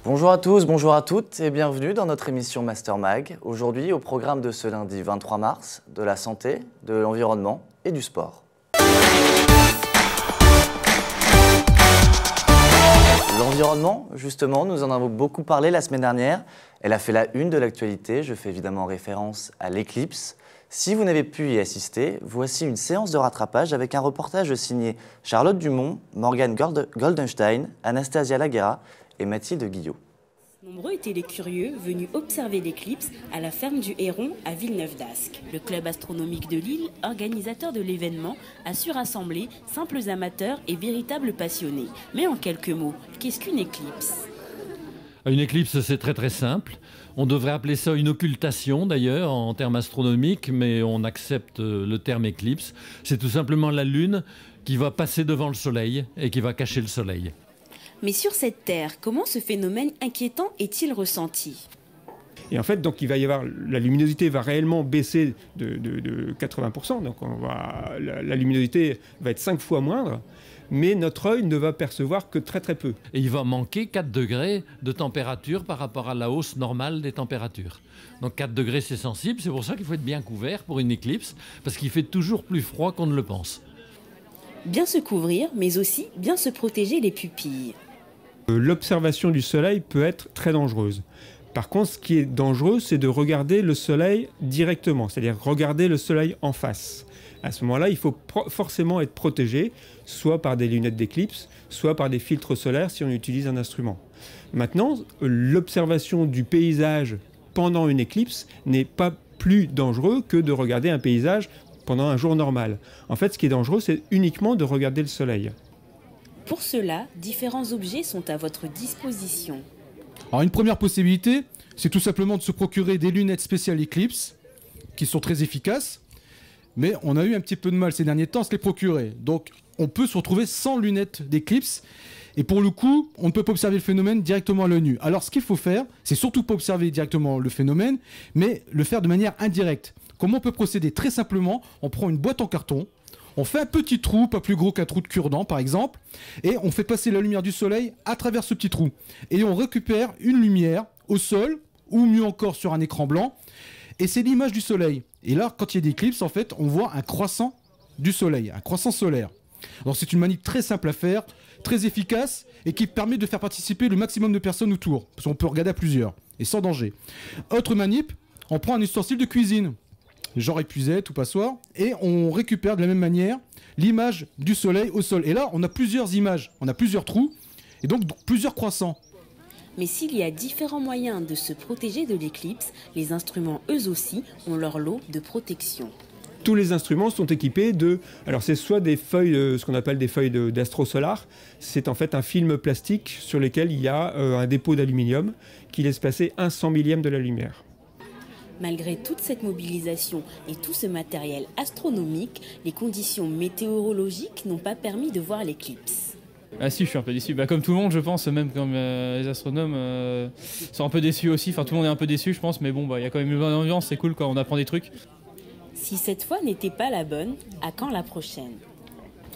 Bonjour à tous, bonjour à toutes et bienvenue dans notre émission Master Mag. Aujourd'hui, au programme de ce lundi 23 mars, de la santé, de l'environnement et du sport. L'environnement, justement, nous en avons beaucoup parlé la semaine dernière. Elle a fait la une de l'actualité. Je fais évidemment référence à l'éclipse. Si vous n'avez pu y assister, voici une séance de rattrapage avec un reportage signé Charlotte Dumont, Morgane Goldenstein, Anastasia Laguerra et Mathilde Guillot. Nombreux étaient les curieux venus observer l'éclipse à la ferme du Héron à Villeneuve-d'Ascq. Le club astronomique de Lille, organisateur de l'événement, a su rassembler simples amateurs et véritables passionnés. Mais en quelques mots, qu'est-ce qu'une éclipse ? Une éclipse, c'est très simple. On devrait appeler ça une occultation d'ailleurs en termes astronomiques, mais on accepte le terme éclipse. C'est tout simplement la Lune qui va passer devant le Soleil et qui va cacher le Soleil. Mais sur cette Terre, comment ce phénomène inquiétant est-il ressenti ? Et en fait, donc, il va y avoir, la luminosité va réellement baisser de 80%. Donc la luminosité va être 5 fois moindre. Mais notre œil ne va percevoir que très peu. Et il va manquer 4 degrés de température par rapport à la hausse normale des températures. Donc 4 degrés, c'est sensible. C'est pour ça qu'il faut être bien couvert pour une éclipse, parce qu'il fait toujours plus froid qu'on ne le pense. Bien se couvrir, mais aussi bien se protéger les pupilles. L'observation du soleil peut être très dangereuse. Par contre, ce qui est dangereux, c'est de regarder le soleil directement, c'est-à-dire regarder le soleil en face. À ce moment-là, il faut forcément être protégé, soit par des lunettes d'éclipse, soit par des filtres solaires si on utilise un instrument. Maintenant, l'observation du paysage pendant une éclipse n'est pas plus dangereux que de regarder un paysage pendant un jour normal. En fait, ce qui est dangereux, c'est uniquement de regarder le soleil. Pour cela, différents objets sont à votre disposition. Alors une première possibilité, c'est tout simplement de se procurer des lunettes spéciales Eclipse, qui sont très efficaces, mais on a eu un petit peu de mal ces derniers temps à se les procurer. Donc on peut se retrouver sans lunettes d'Eclipse, et pour le coup, on ne peut pas observer le phénomène directement à l'œil nu. Alors ce qu'il faut faire, c'est surtout pas observer directement le phénomène, mais le faire de manière indirecte. Comment on peut procéder? Très simplement, on prend une boîte en carton, on fait un petit trou, pas plus gros qu'un trou de cure-dent par exemple, et on fait passer la lumière du soleil à travers ce petit trou. Et on récupère une lumière au sol, ou mieux encore sur un écran blanc, et c'est l'image du soleil. Et là, quand il y a des éclipses, en fait, on voit un croissant du soleil, un croissant solaire. Donc c'est une manip très simple à faire, très efficace, et qui permet de faire participer le maximum de personnes autour, parce qu'on peut regarder à plusieurs, et sans danger. Autre manip, on prend un ustensile de cuisine, genre épuisette ou passoire, et on récupère de la même manière l'image du soleil au sol. Et là, on a plusieurs images, on a plusieurs trous, et donc plusieurs croissants. Mais s'il y a différents moyens de se protéger de l'éclipse, les instruments eux aussi ont leur lot de protection. Tous les instruments sont équipés de... Alors c'est soit des feuilles, ce qu'on appelle des feuilles d'astrosolar. C'est en fait un film plastique sur lequel il y a un dépôt d'aluminium qui laisse passer un 100 millième de la lumière. Malgré toute cette mobilisation et tout ce matériel astronomique, les conditions météorologiques n'ont pas permis de voir l'éclipse. Ah si, je suis un peu déçu. Comme tout le monde, je pense, même comme les astronomes sont un peu déçus aussi. Enfin, tout le monde est un peu déçu, je pense, mais bon, il y a quand même une bonne ambiance, c'est cool quand on apprend des trucs. Si cette fois n'était pas la bonne, à quand la prochaine ?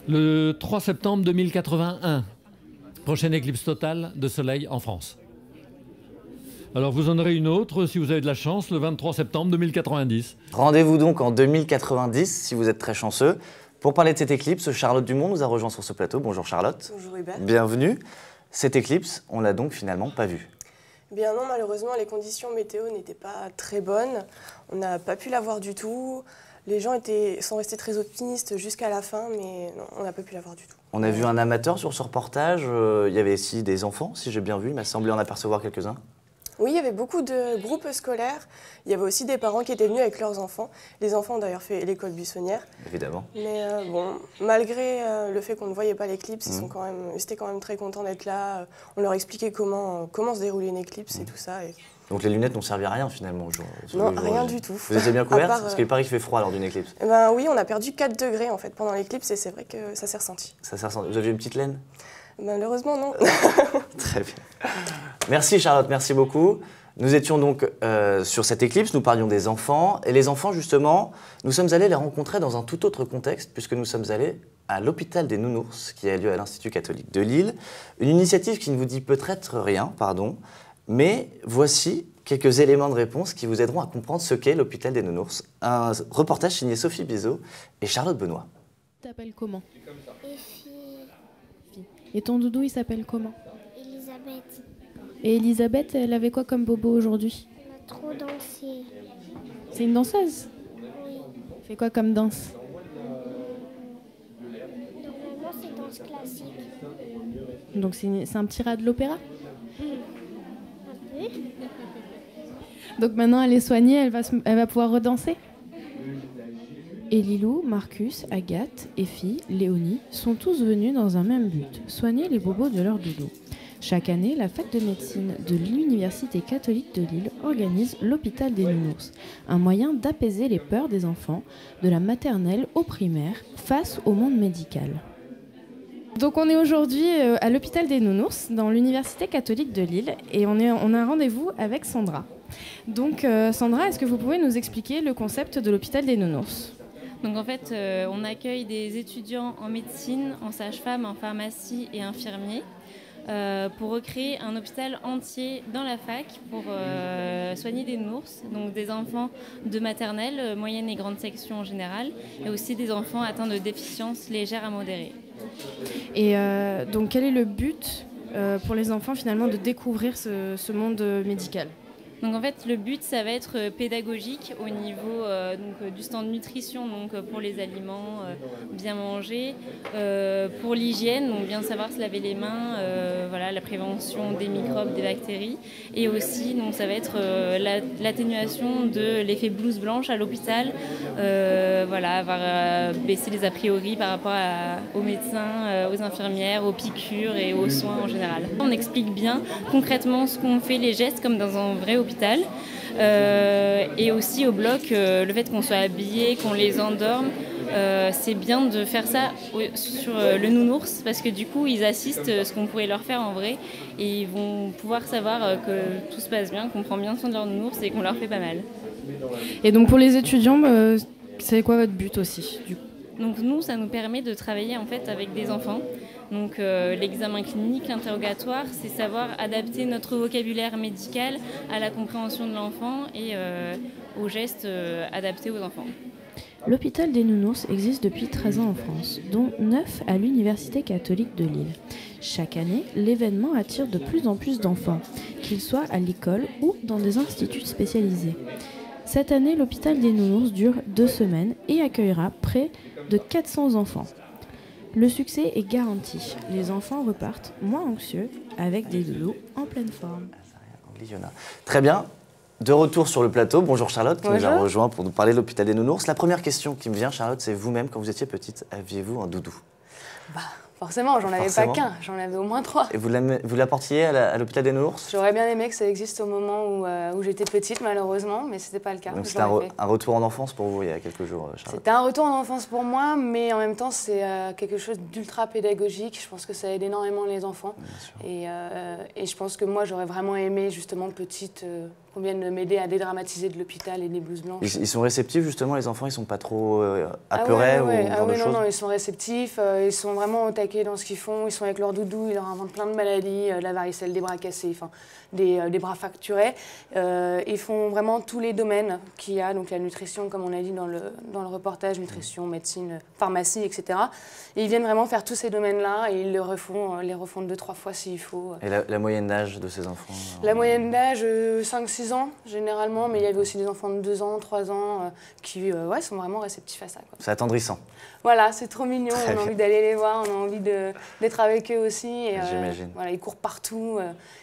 Le 3 septembre 2081, prochaine éclipse totale de soleil en France. Alors vous en aurez une autre, si vous avez de la chance, le 23 septembre 2090. Rendez-vous donc en 2090, si vous êtes très chanceux. Pour parler de cette éclipse, Charlotte Dumont nous a rejoint sur ce plateau. Bonjour Charlotte. Bonjour Hubert. Bienvenue. Cette éclipse, on l'a donc finalement pas vue. Bien non, malheureusement, les conditions météo n'étaient pas très bonnes. On n'a pas pu la voir du tout. Les gens sont restés très optimistes jusqu'à la fin, mais non, on n'a pas pu la voir du tout. On a vu un amateur sur ce reportage. Il y avait aussi des enfants, si j'ai bien vu. Il m'a semblé en apercevoir quelques-uns. Oui, il y avait beaucoup de groupes scolaires. Il y avait aussi des parents qui étaient venus avec leurs enfants. Les enfants ont d'ailleurs fait l'école buissonnière. Évidemment. Mais bon, malgré le fait qu'on ne voyait pas l'éclipse, ils étaient quand même très contents d'être là. On leur expliquait comment se déroulait une éclipse et tout ça. Et... Donc les lunettes n'ont servi à rien finalement Non, rien du tout. Vous étiez bien couverte parce qu'il paraît qu'il fait froid lors d'une éclipse. Oui, on a perdu 4 degrés en fait pendant l'éclipse et c'est vrai que ça s'est ressenti. Ça s'est ressenti. Vous aviez une petite laine? Malheureusement, non. Très bien. Merci Charlotte, merci beaucoup. Nous étions donc sur cette éclipse, nous parlions des enfants. Et les enfants, justement, nous sommes allés les rencontrer dans un tout autre contexte, puisque nous sommes allés à l'hôpital des Nounours qui a lieu à l'Institut catholique de Lille. Une initiative qui ne vous dit peut-être rien, mais voici quelques éléments de réponse qui vous aideront à comprendre ce qu'est l'hôpital des Nounours. Un reportage signé Sophie Bizot et Charlotte Benoît. Tu t'appelles comment? Effie. Et ton doudou, il s'appelle comment? Elisabeth. Et Elisabeth, elle avait quoi comme bobo aujourd'hui? Elle a trop dansé. C'est une danseuse? Oui. Elle fait quoi comme danse? Normalement, c'est danse classique. Donc c'est un petit rat de l'opéra? Un peu. Donc maintenant elle est soignée, elle va pouvoir redanser? Et Lilou, Marcus, Agathe, Effie, Léonie sont tous venus dans un même but, soigner les bobos de leur doudou. Chaque année, la fac de médecine de l'Université catholique de Lille organise l'hôpital des Nounours, un moyen d'apaiser les peurs des enfants, de la maternelle au primaire, face au monde médical. Donc on est aujourd'hui à l'hôpital des Nounours, dans l'Université catholique de Lille, et on a un rendez-vous avec Sandra. Donc Sandra, est-ce que vous pouvez nous expliquer le concept de l'hôpital des Nounours ? Donc en fait, on accueille des étudiants en médecine, en sage-femme, en pharmacie et infirmiers pour recréer un hôpital entier dans la fac pour soigner des nounours, donc des enfants de maternelle, moyenne et grande section en général, et aussi des enfants atteints de déficiences légères à modérées. Et donc quel est le but pour les enfants finalement de découvrir ce monde médical ? Donc en fait, le but, ça va être pédagogique au niveau du stand nutrition, donc pour les aliments, bien manger, pour l'hygiène, donc bien savoir se laver les mains, voilà, la prévention des microbes, des bactéries, et aussi donc ça va être l'atténuation de l'effet blouse blanche à l'hôpital, voilà, avoir baissé les a priori par rapport aux médecins, aux infirmières, aux piqûres et aux soins en général. On explique bien concrètement ce qu'on fait, les gestes comme dans un vrai hôpital, et aussi au bloc le fait qu'on soit habillé, qu'on les endorme, c'est bien de faire ça sur le nounours parce que du coup ils assistent ce qu'on pourrait leur faire en vrai et ils vont pouvoir savoir que tout se passe bien, qu'on prend bien soin de leur nounours et qu'on leur fait pas mal. Et donc pour les étudiants, c'est quoi votre but aussi du coup ? Donc nous, ça nous permet de travailler en fait avec des enfants. Donc l'examen clinique, l'interrogatoire, c'est savoir adapter notre vocabulaire médical à la compréhension de l'enfant et aux gestes adaptés aux enfants. L'hôpital des Nounours existe depuis 13 ans en France, dont 9 à l'Université catholique de Lille. Chaque année, l'événement attire de plus en plus d'enfants, qu'ils soient à l'école ou dans des instituts spécialisés. Cette année, l'hôpital des Nounours dure 2 semaines et accueillera près de 400 enfants. Le succès est garanti. Les enfants repartent moins anxieux avec des doudous en pleine forme. Très bien. De retour sur le plateau. Bonjour Charlotte qui nous a rejoint pour nous parler de l'hôpital des Nounours. La première question qui me vient, Charlotte, c'est vous-même, quand vous étiez petite, aviez-vous un doudou ? Forcément, j'en avais pas qu'un, j'en avais au moins 3. Et vous l'apportiez à l'hôpital des Nounours ? J'aurais bien aimé que ça existe au moment où j'étais petite, malheureusement, mais c'était pas le cas. Donc c'était un retour en enfance pour vous il y a quelques jours, Charlotte ? C'était un retour en enfance pour moi, mais en même temps, c'est quelque chose d'ultra pédagogique. Je pense que ça aide énormément les enfants. Et je pense que moi, j'aurais vraiment aimé, justement, petite, qu'on vienne m'aider à dédramatiser de l'hôpital et des blouses blanches. Ils sont réceptifs, justement, les enfants ? Ils sont pas trop apeurés ou ce genre de choses ? Non, ils sont réceptifs. Ils sont vraiment au taquet dans ce qu'ils font. Ils sont avec leur doudou, ils leur inventent plein de maladies, la varicelle, des bras cassés, des bras fracturés. Ils font vraiment tous les domaines qu'il y a, donc la nutrition, comme on a dit dans le reportage, nutrition, médecine, pharmacie, etc. Et ils viennent vraiment faire tous ces domaines-là et ils les refont 2-3 fois s'il faut. Et la moyenne d'âge de ces enfants ? La moyenne d'âge, 5-6 ans généralement, mais il y avait aussi des enfants de 2 ans, 3 ans qui sont vraiment réceptifs à ça. C'est attendrissant. Voilà, c'est trop mignon, on a envie d'aller les voir, on a envie d'être avec eux aussi. Et, j'imagine. Voilà, ils courent partout,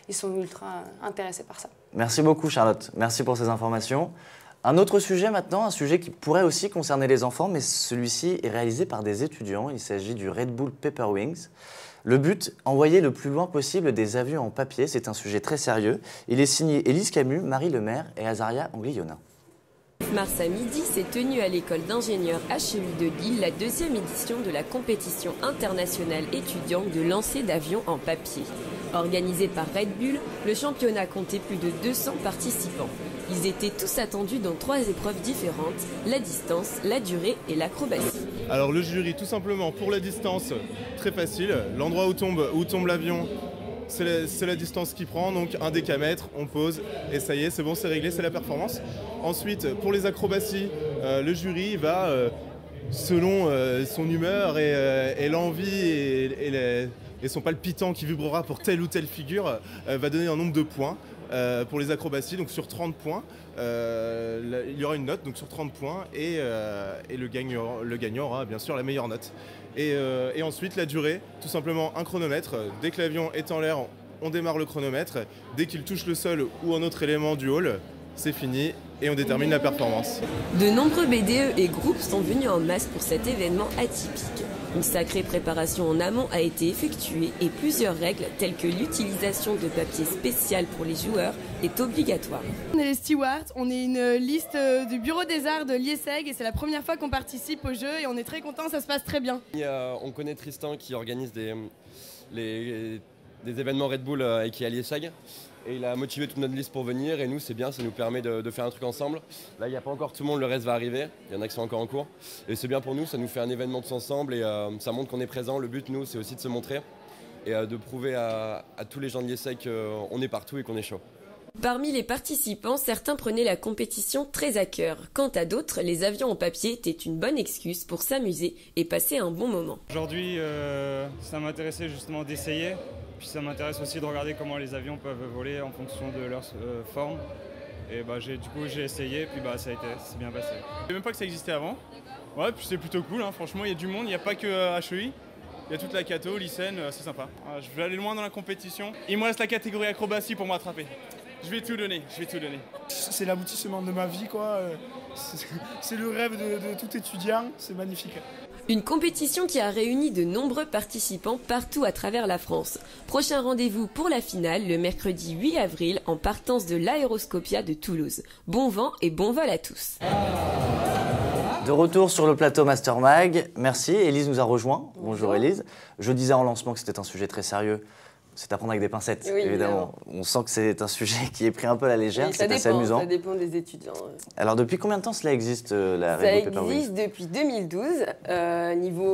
ils sont ultra intéressés par ça. Merci beaucoup Charlotte, merci pour ces informations. Un autre sujet maintenant, un sujet qui pourrait aussi concerner les enfants, mais celui-ci est réalisé par des étudiants. Il s'agit du Red Bull Paper Wings. Le but, envoyer le plus loin possible des avions en papier. C'est un sujet très sérieux. Il est signé Élise Camus, Marie Lemaire et Azaria Angliona. Mars à midi s'est tenue à l'école d'ingénieurs HEU de Lille la 2e édition de la compétition internationale étudiante de lancer d'avions en papier. Organisée par Red Bull, le championnat comptait plus de 200 participants. Ils étaient tous attendus dans 3 épreuves différentes, la distance, la durée et l'acrobatie. Alors le jury, tout simplement, pour la distance, très facile. L'endroit où tombe l'avion, c'est la distance qu'il prend, donc un décamètre, on pose, et ça y est, c'est bon, c'est réglé, c'est la performance. Ensuite, pour les acrobaties, le jury va, selon son humeur et l'envie et son palpitant qui vibrera pour telle ou telle figure, va donner un nombre de points. Pour les acrobaties, donc sur 30 points, il y aura une note donc sur 30 points et le gagnant aura bien sûr la meilleure note. Et ensuite la durée, tout simplement un chronomètre. Dès que l'avion est en l'air, on démarre le chronomètre. Dès qu'il touche le sol ou un autre élément du hall, c'est fini et on détermine la performance. De nombreux BDE et groupes sont venus en masse pour cet événement atypique. Une sacrée préparation en amont a été effectuée et plusieurs règles telles que l'utilisation de papier spécial pour les joueurs est obligatoire. On est les stewards, on est une liste du bureau des arts de l'IESEG et c'est la première fois qu'on participe au jeu et on est très contents, ça se passe très bien. On connaît Tristan qui organise des événements Red Bull et qui est à l'IESEG. Et il a motivé toute notre liste pour venir et nous c'est bien, ça nous permet de faire un truc ensemble. Là il n'y a pas encore tout le monde, le reste va arriver, il y en a qui sont encore en cours. Et c'est bien pour nous, ça nous fait un événement tous ensemble et ça montre qu'on est présent. Le but nous c'est aussi de se montrer et de prouver à tous les gens de l'IESEG qu'on est partout et qu'on est chaud. Parmi les participants, certains prenaient la compétition très à cœur. Quant à d'autres, les avions en papier étaient une bonne excuse pour s'amuser et passer un bon moment. Aujourd'hui, ça m'intéressait justement d'essayer. Puis ça m'intéresse aussi de regarder comment les avions peuvent voler en fonction de leur forme. Et du coup j'ai essayé, puis c'est bien passé. Je savais même pas que ça existait avant. Ouais, puis c'est plutôt cool, hein. Franchement il y a du monde, il n'y a pas que HEI. Il y a toute la Cato, l'ICEN, c'est sympa. Je vais aller loin dans la compétition. Il me reste la catégorie acrobatie pour m'attraper. Je vais tout donner, C'est l'aboutissement de ma vie, quoi. C'est le rêve de tout étudiant, c'est magnifique. Une compétition qui a réuni de nombreux participants partout à travers la France. Prochain rendez-vous pour la finale le mercredi 8 avril en partance de l'Aéroscopia de Toulouse. Bon vent et bon vol à tous. De retour sur le plateau Master Mag, merci. Élise nous a rejoint. Bonjour Élise. Je disais en lancement que c'était un sujet très sérieux. C'est à prendre avec des pincettes, oui, évidemment. On sent que c'est un sujet qui est pris un peu à la légère, c'est assez amusant. Ça dépend des étudiants. Alors depuis combien de temps cela existe, la Ça Red Bull Paper Wings ? existe depuis 2012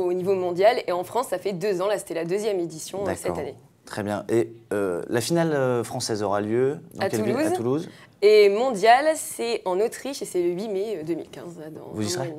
au niveau mondial et en France ça fait 2 ans, là c'était la 2e édition cette année. Très bien. Et la finale française aura lieu dans quelle ville ? À Toulouse. Et mondial c'est en Autriche et c'est le 8 mai 2015. Vous y serez ?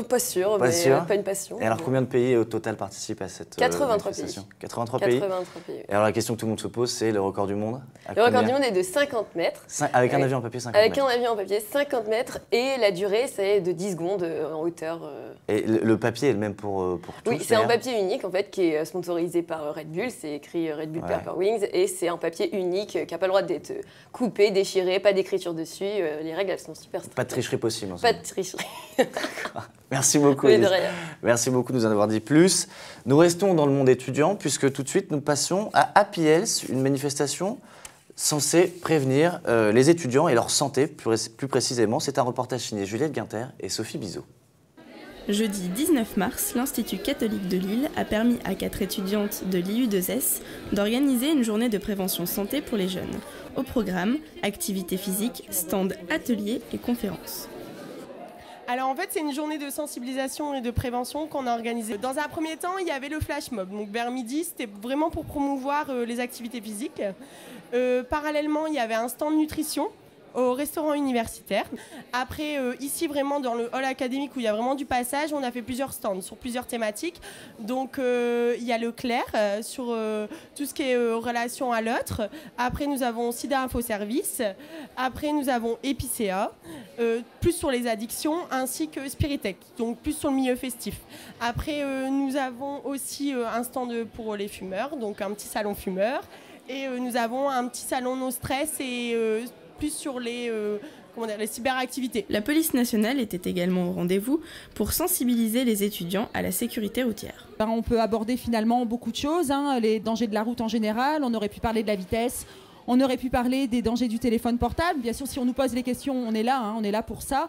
Pas sûr, pas une passion. Et alors combien de pays au total participent à cette 83 pays. 83 pays. 83 pays. Et alors la question que tout le monde se pose, c'est le record du monde. Le record du monde est de 50 mètres. Avec un avion en papier, 50 mètres. Avec un avion en papier, 50 mètres. Et la durée, c'est de 10 secondes en hauteur. Et le papier est le même pour tous ? Oui, c'est un papier unique en fait qui est sponsorisé par Red Bull. C'est écrit Red Bull Paper Wings. Et c'est un papier unique qui n'a pas le droit d'être coupé, déchiré, pas d'écriture dessus. Les règles, elles sont super strictes. Pas de tricherie possible. Pas de tricherie. Merci beaucoup, Élise. Merci beaucoup de nous en avoir dit plus. Nous restons dans le monde étudiant puisque tout de suite nous passons à Happy Health, une manifestation censée prévenir les étudiants et leur santé plus précisément. C'est un reportage signé Juliette Guinter et Sophie Bizot. Jeudi 19 mars, l'Institut catholique de Lille a permis à 4 étudiantes de l'IU2S d'organiser une journée de prévention santé pour les jeunes. Au programme, activités physiques, stand, ateliers et conférences. Alors en fait, c'est une journée de sensibilisation et de prévention qu'on a organisée. Dans un premier temps, il y avait le flash mob. Donc vers midi, c'était vraiment pour promouvoir les activités physiques. Parallèlement, il y avait un stand nutrition au restaurant universitaire. Après, ici, vraiment dans le hall académique où il y a vraiment du passage, on a fait plusieurs stands sur plusieurs thématiques. Donc, il y a le clair sur tout ce qui est relation à l'autre. Après, nous avons Sida Info Service. Après, nous avons Epicéa, plus sur les addictions, ainsi que Spiritech, donc plus sur le milieu festif. Après, nous avons aussi un stand pour les fumeurs, donc un petit salon fumeur. Et nous avons un petit salon no stress et plus sur les cyberactivités. La police nationale était également au rendez-vous pour sensibiliser les étudiants à la sécurité routière. On peut aborder finalement beaucoup de choses, les dangers de la route en général, on aurait pu parler de la vitesse, on aurait pu parler des dangers du téléphone portable. Bien sûr, si on nous pose les questions, on est là pour ça.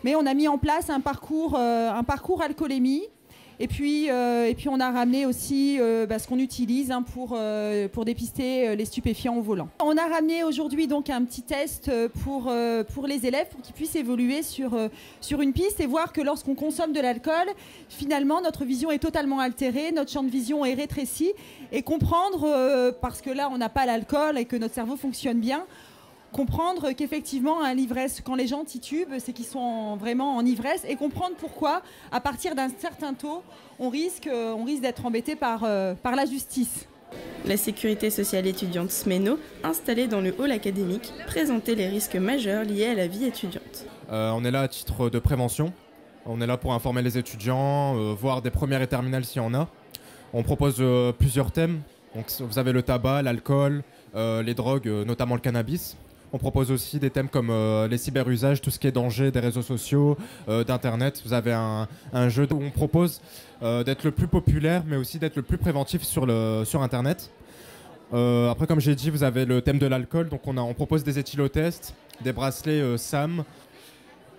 Mais on a mis en place un parcours alcoolémie Et puis on a ramené aussi ce qu'on utilise pour dépister les stupéfiants au volant. On a ramené aujourd'hui donc un petit test pour les élèves pour qu'ils puissent évoluer sur une piste et voir que lorsqu'on consomme de l'alcool, finalement notre vision est totalement altérée, notre champ de vision est rétréci et comprendre, parce que là on n'a pas l'alcool et que notre cerveau fonctionne bien, comprendre qu'effectivement, l'ivresse, quand les gens titubent, c'est qu'ils sont vraiment en ivresse et comprendre pourquoi, à partir d'un certain taux, on risque d'être embêté par la justice. La sécurité sociale étudiante SMENO, installée dans le hall académique, présentait les risques majeurs liés à la vie étudiante. On est là à titre de prévention. On est là pour informer les étudiants, voir des premières et terminales s'il y en a. On propose plusieurs thèmes. Donc, vous avez le tabac, l'alcool, les drogues, notamment le cannabis. On propose aussi des thèmes comme les cyberusages, tout ce qui est danger des réseaux sociaux, d'Internet. Vous avez un jeu où on propose d'être le plus populaire, mais aussi d'être le plus préventif sur Internet. Après, comme j'ai dit, vous avez le thème de l'alcool. Donc on propose des éthylotests, des bracelets SAM.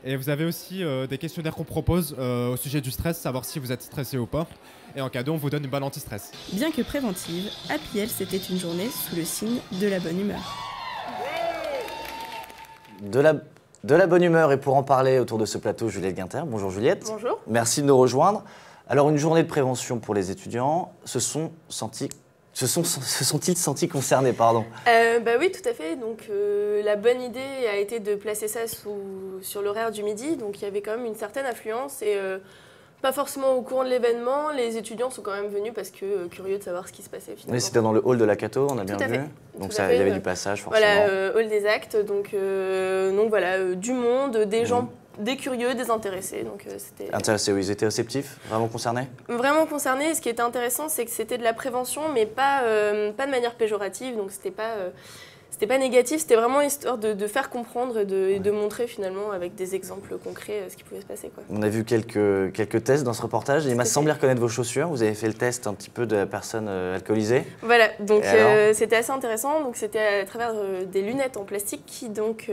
Et vous avez aussi des questionnaires qu'on propose au sujet du stress, savoir si vous êtes stressé ou pas. Et en cadeau, on vous donne une balle anti-stress. Bien que préventive, Happy Health, c'était une journée sous le signe de la bonne humeur. De la bonne humeur, et pour en parler autour de ce plateau, Juliette Guinter. Bonjour Juliette. Bonjour. Merci de nous rejoindre. Alors, une journée de prévention pour les étudiants, se sont-ils sentis concernés, pardon? Oui, tout à fait. Donc, la bonne idée a été de placer ça sur l'horaire du midi. Donc, il y avait quand même une certaine affluence et pas forcément au cours de l'événement. Les étudiants sont quand même venus parce que curieux de savoir ce qui se passait finalement. Oui, c'était dans le hall de la Cato, on a bien vu. Donc il y avait du passage forcément. Voilà, hall des actes. Donc voilà, du monde, des gens, des curieux, des intéressés. Donc c'était intéressés, oui, ils étaient réceptifs, vraiment concernés. Vraiment concernés. Ce qui était intéressant, c'est que c'était de la prévention, mais pas de manière péjorative. Donc c'était pas négatif, c'était vraiment histoire de faire comprendre et de montrer finalement avec des exemples concrets ce qui pouvait se passer, quoi. On a vu quelques tests dans ce reportage. Il m'a semblé reconnaître vos chaussures. Vous avez fait le test un petit peu de la personne alcoolisée. Voilà, donc c'était assez intéressant. Donc c'était à travers des lunettes en plastique qui donc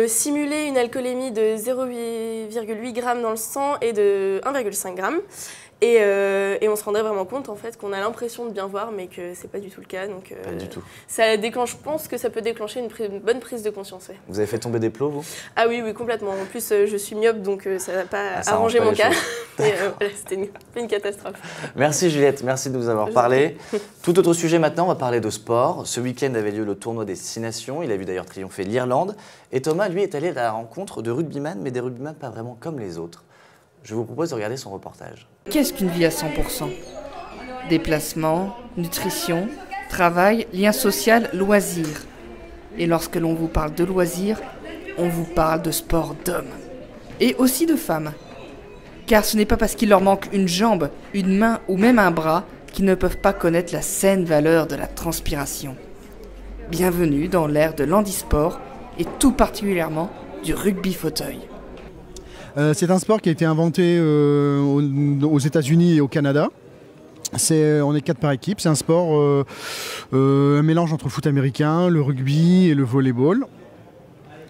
simulaient une alcoolémie de 0,8 g dans le sang et de 1,5 g. Et on se rendait vraiment compte en fait qu'on a l'impression de bien voir, mais que c'est pas du tout le cas. Donc, pas du tout. Ça déclenche, je pense que ça peut déclencher une bonne prise de conscience. Ouais. Vous avez fait tomber des plots, vous? Ah oui, complètement. En plus, je suis myope, donc ça n'a pas arrangé mon cas. C'était une catastrophe. Merci Juliette, merci de nous avoir parlé. Tout autre sujet maintenant, on va parler de sport. Ce week-end avait lieu le tournoi des 6 nations. Il a vu d'ailleurs triompher l'Irlande. Et Thomas, lui, est allé à la rencontre de rugbyman, mais des rugbyman pas vraiment comme les autres. Je vous propose de regarder son reportage. Qu'est-ce qu'une vie à 100%? Déplacement, nutrition, travail, lien social, loisirs. Et lorsque l'on vous parle de loisirs, on vous parle de sport d'hommes. Et aussi de femmes. Car ce n'est pas parce qu'il leur manque une jambe, une main ou même un bras qu'ils ne peuvent pas connaître la saine valeur de la transpiration. Bienvenue dans l'ère de l'handisport et tout particulièrement du rugby fauteuil. C'est un sport qui a été inventé aux États-Unis et au Canada. On est 4 par équipe. C'est un sport, un mélange entre le foot américain, le rugby et le volleyball.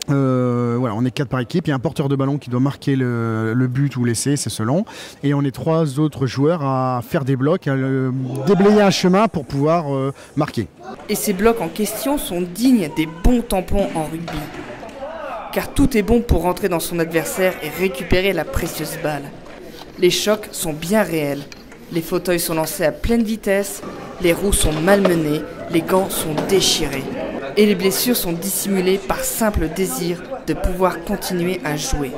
Voilà, on est 4 par équipe. Il y a un porteur de ballon qui doit marquer le but ou l'essai, c'est selon. Et on est 3 autres joueurs à faire des blocs, à déblayer un chemin pour pouvoir marquer. Et ces blocs en question sont dignes des bons tampons en rugby. Car tout est bon pour rentrer dans son adversaire et récupérer la précieuse balle. Les chocs sont bien réels. Les fauteuils sont lancés à pleine vitesse, les roues sont malmenées, les gants sont déchirés. Et les blessures sont dissimulées par simple désir de pouvoir continuer à jouer.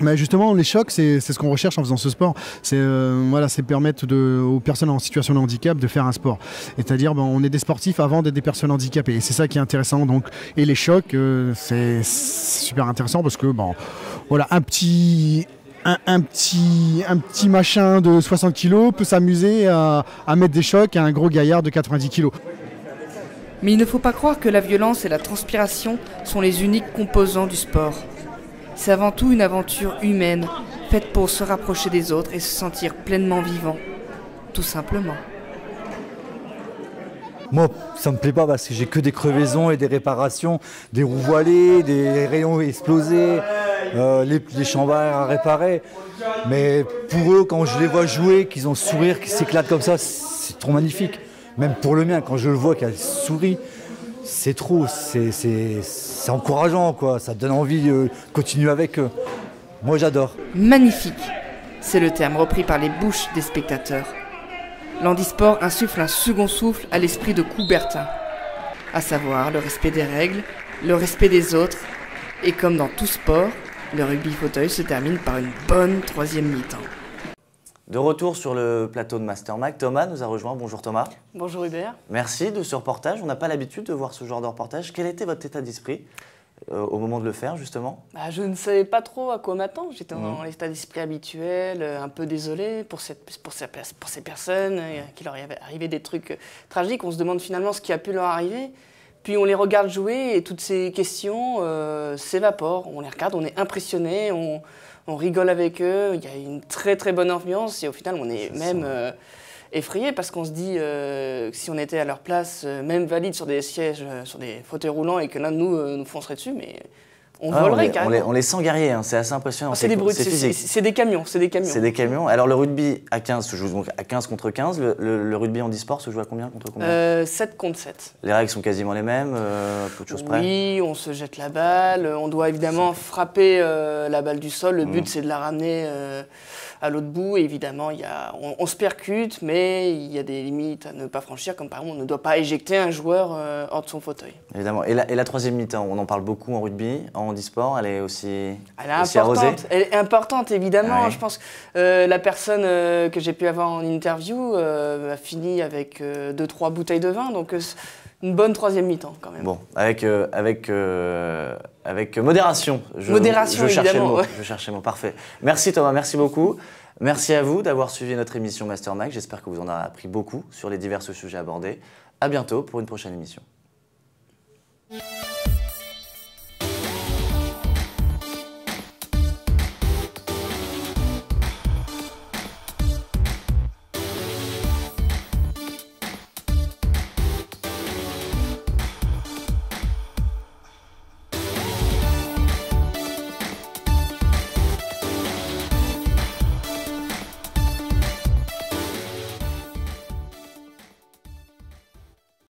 Mais justement, les chocs, c'est ce qu'on recherche en faisant ce sport. C'est permettre aux personnes en situation de handicap de faire un sport. C'est-à-dire, on est des sportifs avant d'être des personnes handicapées. Et c'est ça qui est intéressant. Donc, et les chocs, c'est super intéressant parce que, voilà, un petit machin de 60 kg peut s'amuser à mettre des chocs à un gros gaillard de 90 kg. Mais il ne faut pas croire que la violence et la transpiration sont les uniques composants du sport. C'est avant tout une aventure humaine, faite pour se rapprocher des autres et se sentir pleinement vivant. Tout simplement. Moi, ça me plaît pas parce que j'ai que des crevaisons et des réparations, des roues voilées, des rayons explosés. les chambres à réparer. Mais pour eux, quand je les vois jouer, qu'ils ont le sourire, qu'ils s'éclatent comme ça, c'est trop magnifique. Même pour le mien, quand je le vois qu'il sourit, c'est trop, c'est encourageant, quoi. Ça donne envie de continuer avec eux. Moi, j'adore. Magnifique, c'est le terme repris par les bouches des spectateurs. L'handisport insuffle un second souffle à l'esprit de Coubertin, à savoir le respect des règles, le respect des autres, et comme dans tout sport, le rugby fauteuil se termine par une bonne troisième mi-temps. De retour sur le plateau de Master Mag, Thomas nous a rejoint. Bonjour Thomas. Bonjour Hubert. Merci de ce reportage. On n'a pas l'habitude de voir ce genre de reportage. Quel était votre état d'esprit au moment de le faire, justement? Je ne savais pas trop à quoi m'attendre. J'étais dans l'état d'esprit habituel, un peu désolé pour ces personnes, qui leur est arrivé des trucs tragiques. On se demande finalement ce qui a pu leur arriver. Puis on les regarde jouer et toutes ces questions s'évaporent. On les regarde, on est impressionné, on rigole avec eux. Il y a une très très bonne ambiance et au final on est même effrayé parce qu'on se dit que si on était à leur place, même valide sur des sièges, sur des fauteuils roulants et que l'un de nous nous foncerait dessus, mais on volerait carrément. On les sent guerriers, hein, c'est assez impressionnant. C'est des brutes, c'est des camions, c'est des camions. C'est des camions. Alors le rugby à 15 se joue donc à 15 contre 15. Le rugby handisport se joue à combien contre combien? 7 contre 7. Les règles sont quasiment les mêmes, peu de choses près? Oui, on se jette la balle, on doit évidemment frapper la balle du sol. Le but c'est de la ramener à l'autre bout. Et évidemment, on se percute, mais il y a des limites à ne pas franchir, comme par exemple on ne doit pas éjecter un joueur hors de son fauteuil. Évidemment. Et la troisième mi-temps, on en parle beaucoup en rugby, en handisport, elle est aussi, arrosée. Elle est importante, évidemment. Ouais. Je pense que la personne que j'ai pu avoir en interview a fini avec 2-3 bouteilles de vin, donc une bonne troisième mi-temps quand même. Bon, avec modération. Modération, évidemment. Je cherchais le mot, parfait. Merci Thomas, merci beaucoup. Merci à vous d'avoir suivi notre émission Master Mag. J'espère que vous en avez appris beaucoup sur les divers sujets abordés. À bientôt pour une prochaine émission.